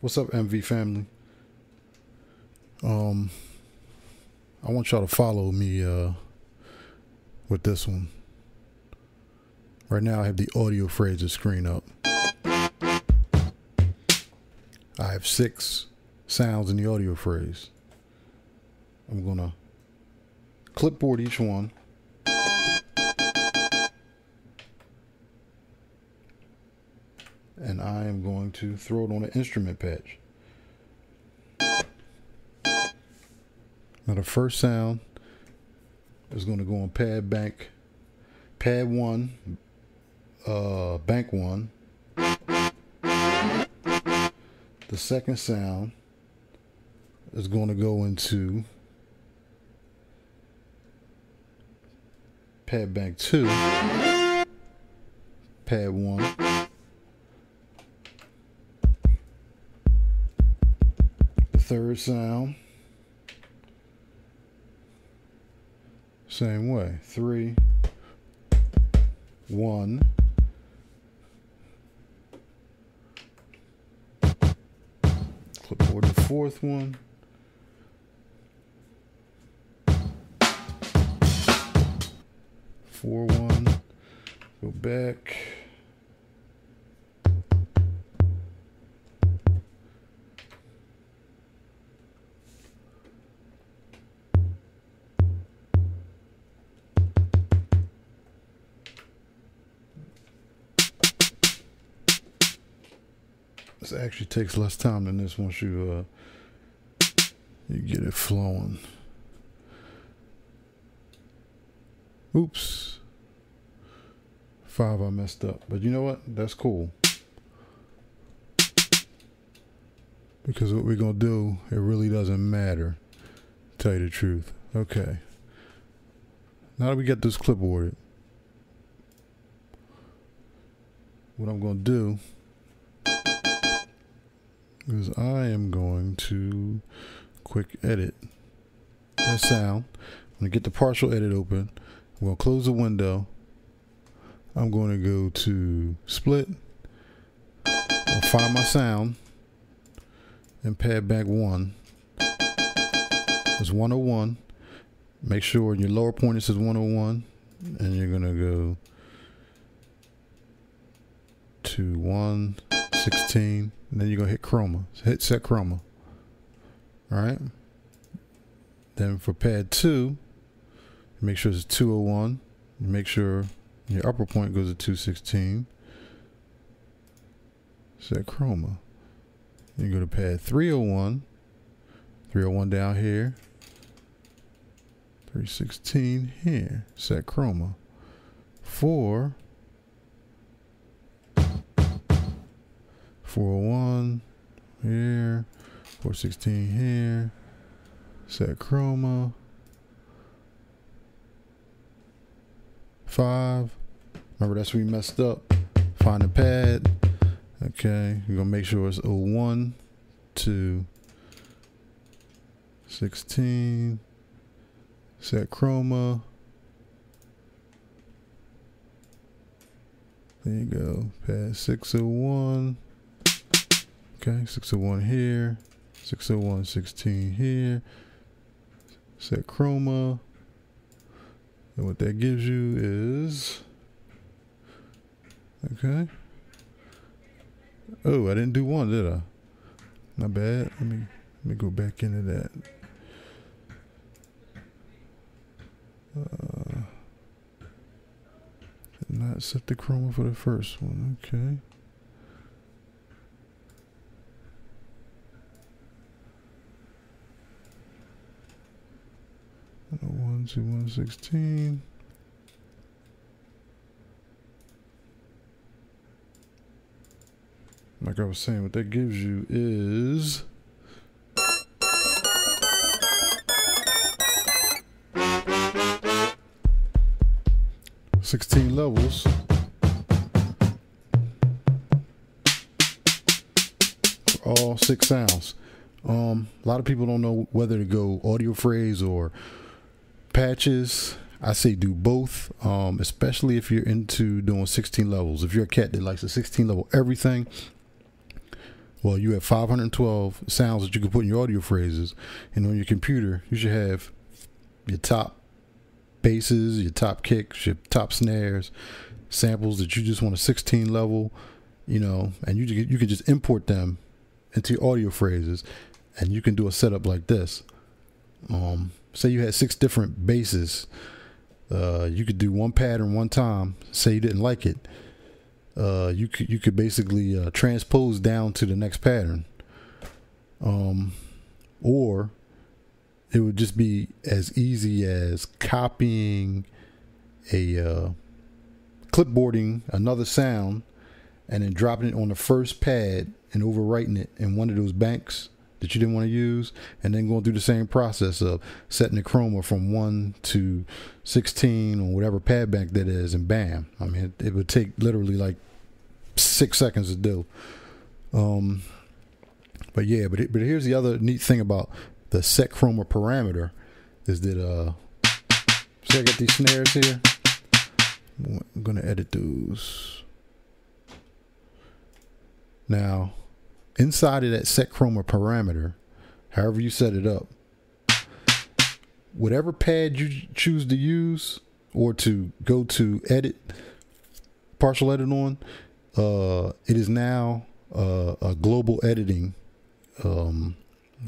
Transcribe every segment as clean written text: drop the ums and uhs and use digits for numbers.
What's up, MV family? I want y'all to follow me with this one. Right now I have the audio phrases screen up. I have 6 sounds in the audio phrase. I'm gonna clipboard each one. And I am going to throw it on an instrument patch. Now the first sound is going to go on pad 1, bank 1. The second sound is going to go into pad bank 2, pad 1. Third sound, same way, 3, 1, clipboard the fourth one, 4, 1, go back. This actually takes less time than this once you get it flowing. Oops. 5 I messed up. But you know what? That's cool. Because what we're going to do, it really doesn't matter. To tell you the truth. Okay. Now that we get this clipboarded, what I'm going to do is I am going to quick edit that sound. I'm going to get the partial edit open. I'm going to close the window. I'm going to go to split. I'll find my sound and pad bank 1. It's 101. Make sure in your lower point it says 101, and you're going to go to 116. And then you're going to hit chroma. Hit set chroma. Alright. Then for pad 2, make sure it's 201. Make sure your upper point goes to 216. Set chroma. You go to pad 301. 301 down here. 316 here. Set chroma. 401 here, 416 here, set chroma, 5, remember that's where we messed up, find the pad, okay, we're gonna make sure it's 01 to 16, set chroma, there you go, pad 601, okay, 601 here, 601, 16 here, set chroma, and what that gives you is, okay, oh, I didn't do 1, did I? Not bad. Let me go back into that. Did not set the chroma for the first one, okay. 101 to 116. Like I was saying, what that gives you is 16 levels for all 6 sounds. A lot of people don't know whether to go audio phrase or patches. I say do both, especially if you're into doing 16 levels. If you're a cat that likes a 16 level everything, well, you have 512 sounds that you can put in your audio phrases, and on your computer you should have your top basses, your top kicks, your top snares, samples that you just want a 16 level, you know, and you can just import them into your audio phrases, and you can do a setup like this. Say you had 6 different basses, you could do one pattern one time. Say you didn't like it, you could basically transpose down to the next pattern, or it would just be as easy as copying clipboarding another sound and then dropping it on the first pad and overwriting it in one of those banks that you didn't want to use, and then going through the same process of setting the chroma from 1 to 16 or whatever pad bank that is, and bam. I mean, it would take literally like 6 seconds to do. But yeah, but here's the other neat thing about the set chroma parameter is that see, I got these snares here. I'm gonna edit those. Now, inside of that set chroma parameter, however you set it up, whatever pad you choose to use or to go to edit, partial edit on, it is now a global editing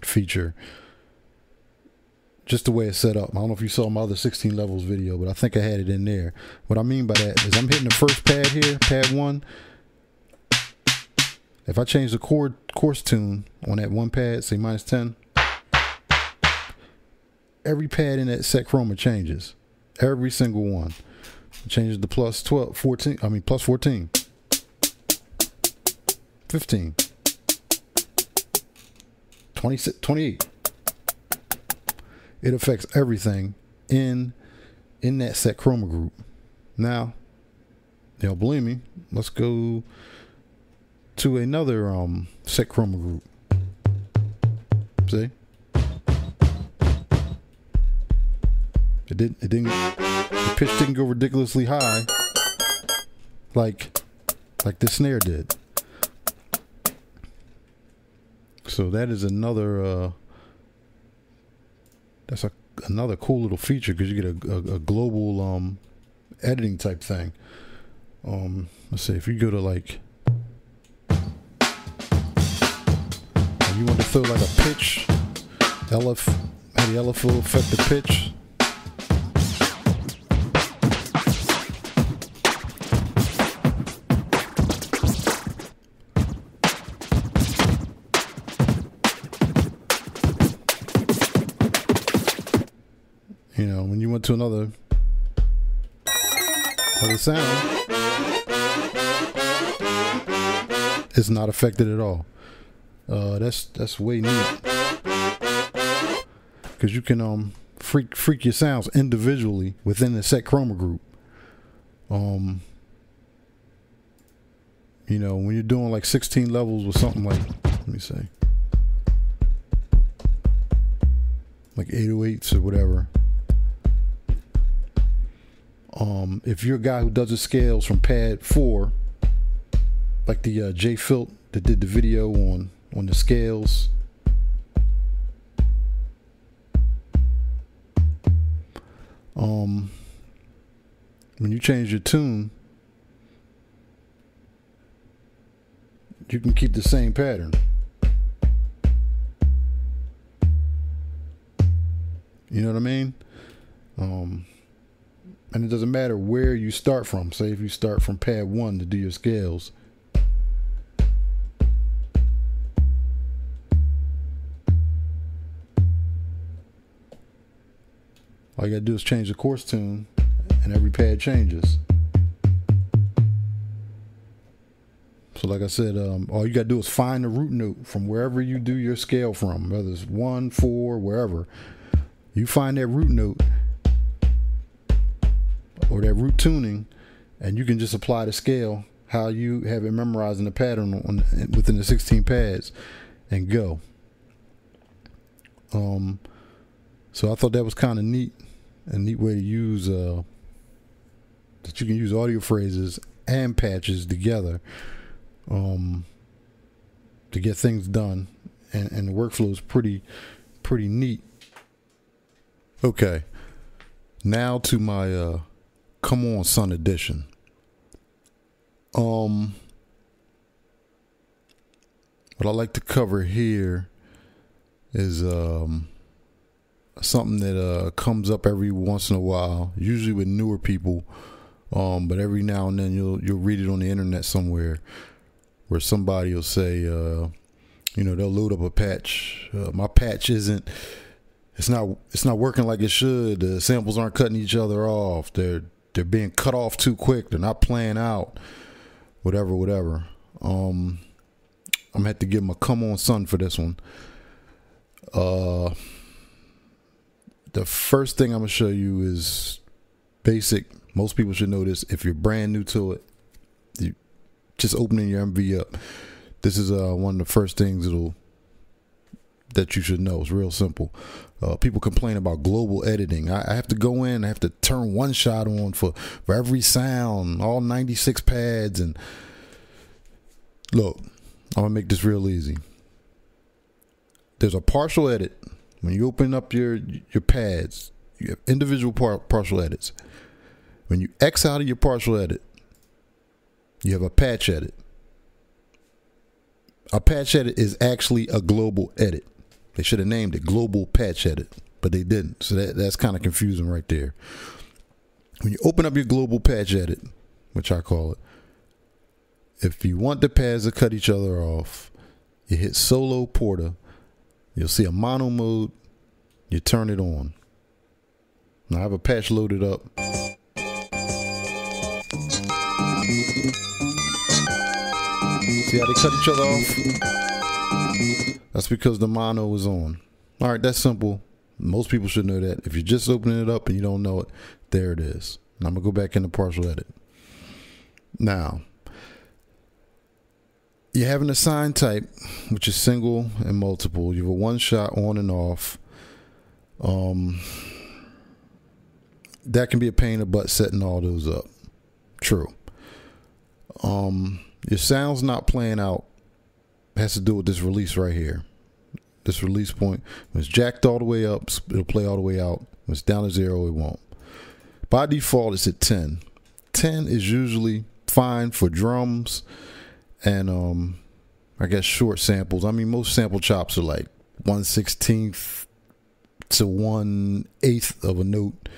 feature. Just the way it's set up. I don't know if you saw my other 16 levels video, but I think I had it in there. What I mean by that is I'm hitting the first pad here, pad 1. If I change the course tune on that one pad, say -10, every pad in that set chroma changes. Every single one. It changes to plus 12, 14, I mean plus 14, 15, 26, 28. It affects everything in that set chroma group. Now, you don't believe me? Let's go to another set chroma group. See? The pitch didn't go ridiculously high like the snare did. So that is another that's another cool little feature, because you get a global editing type thing. Let's see, if you go to like, you want to throw like a pitch, how the LF will affect the pitch. You know, when you went to another sound, it's not affected at all. That's way neat, because you can freak your sounds individually within the set chroma group. You know, when you're doing like 16 levels with something like, let me say, like 808s or whatever. If you're a guy who does the scales from pad 4, like the J Filt that did the video on the scales, when you change your tune, you can keep the same pattern. You know what I mean? And it doesn't matter where you start from. Say if you start from pad 1 to do your scales, all you gotta do is change the course tune, and every pad changes. So like I said, all you gotta do is find the root note from wherever you do your scale from, whether it's 1, 4, wherever. You find that root note or that root tuning, and you can just apply the scale how you have it memorized in the pattern within the 16 pads, and go. So I thought that was kind of neat, a neat way to use that you can use audio phrases and patches together to to get things done, and the workflow is pretty neat. Okay, now to my Come On Son edition. What I like to cover here is something that comes up every once in a while, usually with newer people, but every now and then you'll read it on the internet somewhere, where somebody will say, they'll load up a patch. My patch it's not working like it should. The samples aren't cutting each other off. They're being cut off too quick. They're not playing out. Whatever. I'm gonna have to give him a come on son for this one. The first thing I'm gonna show you is basic. Most people should know this. If you're brand new to it, you just opening your MV up. This is one of the first things that you should know. It's real simple. People complain about global editing. I have to go in, I have to turn one shot on for every sound, all 96 pads. And look, I'm gonna make this real easy. There's a partial edit. When you open up your pads, you have individual partial edits. When you X out of your partial edit, you have a patch edit. A patch edit is actually a global edit. They should have named it global patch edit, but they didn't. So that's kind of confusing right there. When you open up your global patch edit, which I call it, if you want the pads to cut each other off, you hit solo porter. You'll see a mono mode. You turn it on. Now I have a patch loaded up. See how they cut each other off? That's because the mono is on. All right, that's simple. Most people should know that. If you're just opening it up and you don't know it, there it is. Now I'm going to go back into partial edit. Now, you have an assign type, which is single and multiple. You have a one shot on and off. That can be a pain in the butt setting all those up. True. Your sound's not playing out. It has to do with this release right here. This release point. When it's jacked all the way up, it'll play all the way out. When it's down to 0, it won't. By default, it's at 10. 10 is usually fine for drums and I guess short samples. I mean, most sample chops are like 1/16 to 1/8 of a note.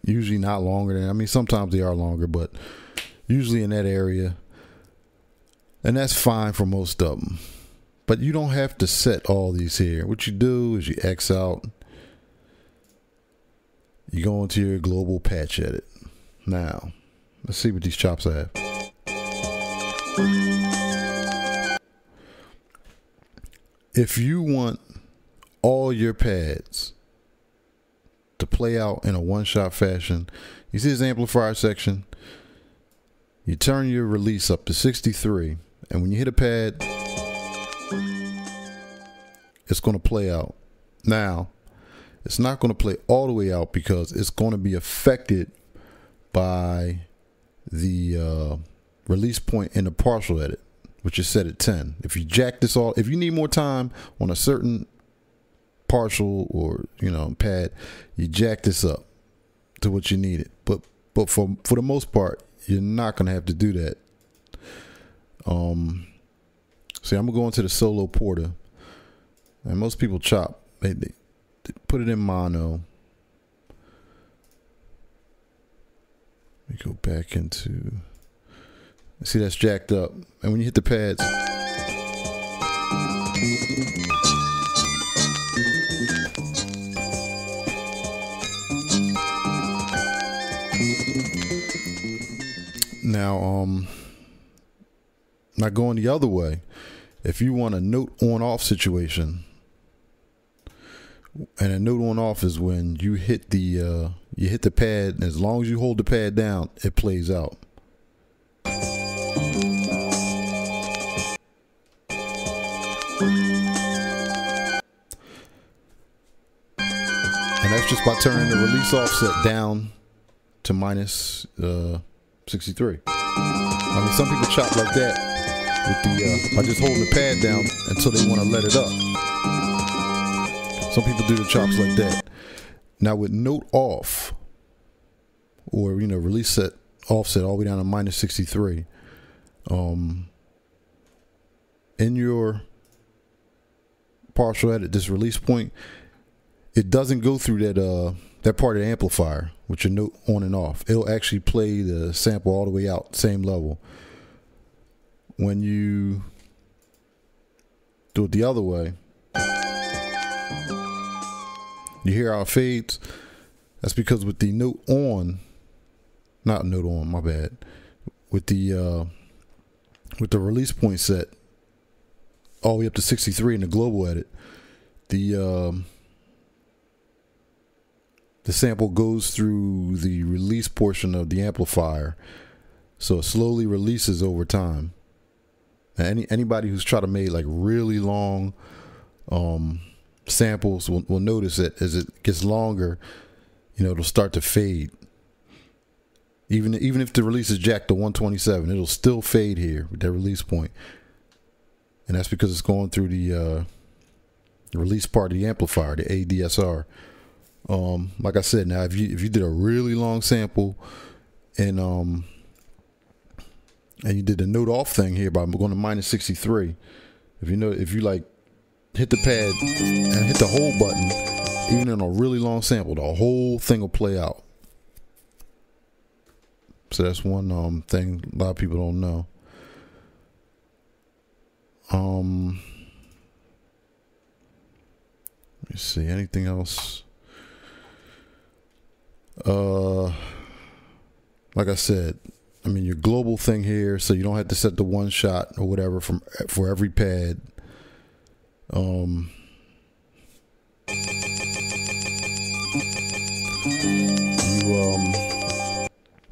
Usually not longer than, I mean, sometimes they are longer, but usually in that area. And that's fine for most of them. But you don't have to set all these here. What you do is you X out. You go into your global patch edit. Now, let's see what these chops have. If you want all your pads to play out in a one-shot fashion, you see this amplifier section? You turn your release up to 63, and when you hit a pad, it's going to play out. Now, it's not going to play all the way out because it's going to be affected by the release point in the partial edit, which is set at 10. If you jack this all, if you need more time on a certain partial or pad, you jack this up to what you need it. But for the most part, you're not going to have to do that. See, I'm going to go into the solo porter. And most people chop. They put it in mono. Let me go back into... See, that's jacked up. And when you hit the pads... Now going the other way, if you want a note on off situation, and a note on off is when you hit the pad, and as long as you hold the pad down, it plays out. And that's just by turning the release offset down to minus 63. I mean, some people chop like that. with the by just holding the pad down until they want to let it up. Some people do the chops like that. Now with note off, or release set offset all the way down to -63, in your partial edit, this release point, it doesn't go through that part of the amplifier with your note on and off. It'll actually play the sample all the way out, same level. When you do it the other way, you hear how it fades. That's because with the note on, not note on, my bad, with the release point set all the way up to 63 in the global edit, the sample goes through the release portion of the amplifier, so it slowly releases over time. And anybody who's tried to make like really long samples will notice that as it gets longer, it'll start to fade. Even if the release is jacked to 127, it'll still fade here with that release point. And that's because it's going through the release part of the amplifier, the ADSR. Like I said, now if you did a really long sample and you did the note off thing here by going to -63, if you like hit the pad and hit the hold button, even in a really long sample, the whole thing will play out. So that's one thing a lot of people don't know. Let me see, anything else? Like I said, your global thing here, so you don't have to set the one shot or whatever for every pad.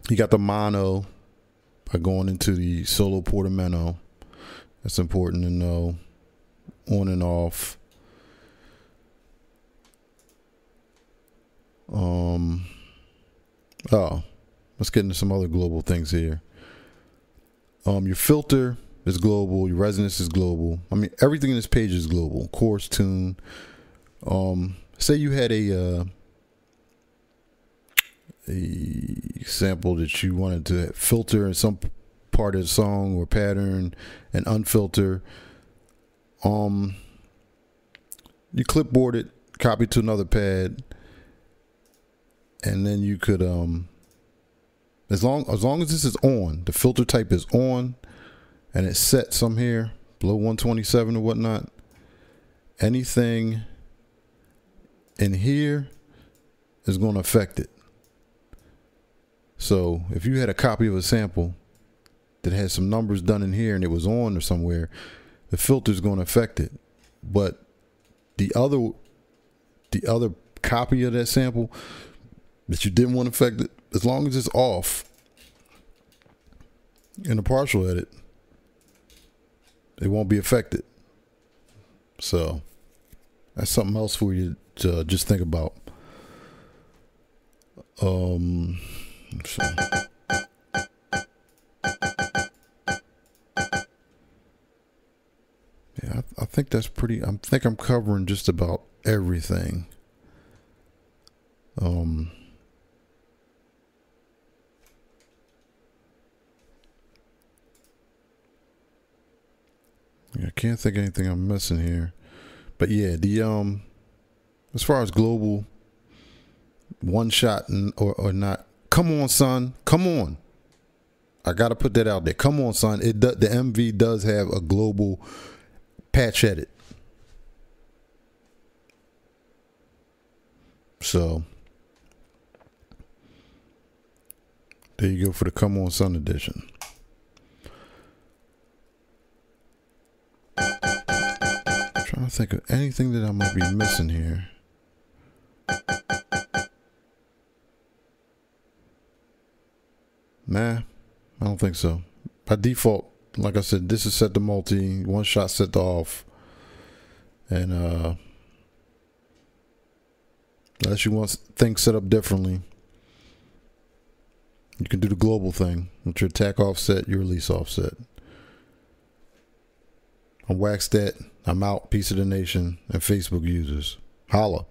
You got the mono by going into the solo portamento. That's important to know. On and off. Let's get into some other global things here. Your filter is global. Your resonance is global. Everything in this page is global. Chorus, tune. Say you had a sample that you wanted to filter in some part of the song or pattern and unfilter. You clipboard it, copy to another pad, and then you could as long as this is on, the filter type is on, and it's set some here below 127 or whatnot, anything in here is going to affect it. So if you had a copy of a sample that had some numbers done in here and it was on or somewhere, the filter is going to affect it. But the other copy of that sample that you didn't want to affect it, as long as it's off in the partial edit, it won't be affected. So that's something else for you to just think about. Yeah, I think that's pretty. I think I'm covering just about everything. I can't think of anything I'm missing here, but yeah, the as far as global one shot or not, come on, son, come on. I gotta put that out there. Come on, son. The MV does have a global patch edit, so there you go for the Come On Son edition. I'm trying to think of anything that I might be missing here. Nah, I don't think so. By default, like I said, this is set to multi, one shot set to off, and unless you want things set up differently, you can do the global thing with your attack offset, your release offset. I waxed that. I'm out. Peace of the nation and Facebook users. Holla.